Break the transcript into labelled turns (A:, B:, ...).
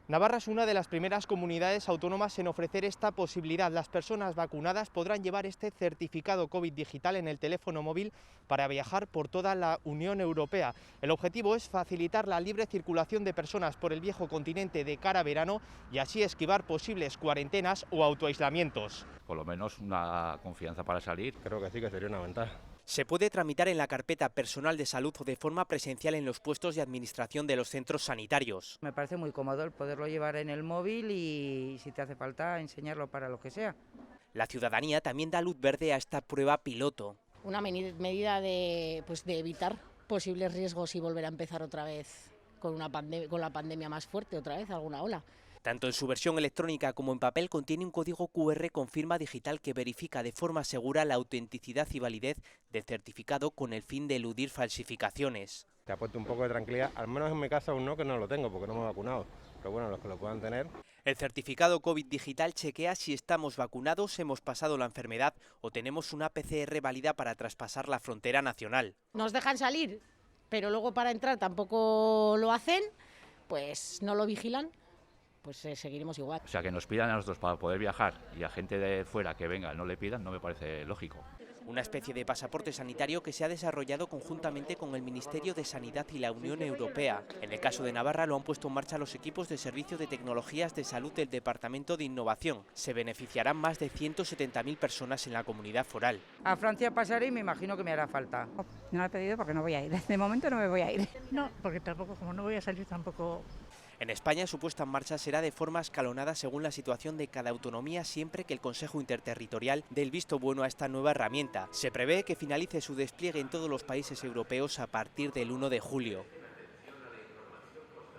A: Navarra es una de las primeras comunidades autónomas en ofrecer esta posibilidad. Las personas vacunadas podrán llevar este certificado COVID digital en el teléfono móvil para viajar por toda la Unión Europea. El objetivo es facilitar la libre circulación de personas por el viejo continente de cara a verano y así esquivar posibles cuarentenas o autoaislamientos.
B: Por lo menos una confianza para salir.
C: Creo que sí, que sería una ventaja.
A: Se puede tramitar en la carpeta personal de salud o de forma presencial en los puestos de administración de los centros sanitarios.
D: Me parece muy cómodo el poderlo llevar en el móvil y si te hace falta enseñarlo para lo que sea.
A: La ciudadanía también da luz verde a esta prueba piloto.
E: Una medida de evitar posibles riesgos y volver a empezar otra vez con la pandemia más fuerte, otra vez, alguna ola.
A: Tanto en su versión electrónica como en papel contiene un código QR con firma digital que verifica de forma segura la autenticidad y validez del certificado con el fin de eludir falsificaciones.
C: Te aporta un poco de tranquilidad, al menos en mi caso aún no, que no lo tengo porque no me he vacunado. Pero bueno, los que lo puedan tener.
A: El certificado COVID digital chequea si estamos vacunados, hemos pasado la enfermedad o tenemos una PCR válida para traspasar la frontera nacional.
E: Nos dejan salir, pero luego para entrar tampoco lo hacen, pues no lo vigilan. Pues seguiremos igual.
B: O sea, que nos pidan a nosotros para poder viajar y a gente de fuera que venga no le pidan, no me parece lógico.
A: Una especie de pasaporte sanitario que se ha desarrollado conjuntamente con el Ministerio de Sanidad y la Unión Europea. En el caso de Navarra lo han puesto en marcha los equipos de Servicio de Tecnologías de Salud del Departamento de Innovación. Se beneficiarán más de 170.000 personas en la comunidad foral.
D: A Francia pasaré y me imagino que me hará falta.
F: No lo he pedido porque no voy a ir. De momento no me voy a ir.
G: No, porque tampoco, como no voy a salir tampoco.
A: En España su puesta en marcha será de forma escalonada según la situación de cada autonomía siempre que el Consejo Interterritorial dé el visto bueno a esta nueva herramienta. Se prevé que finalice su despliegue en todos los países europeos a partir del 1 de julio.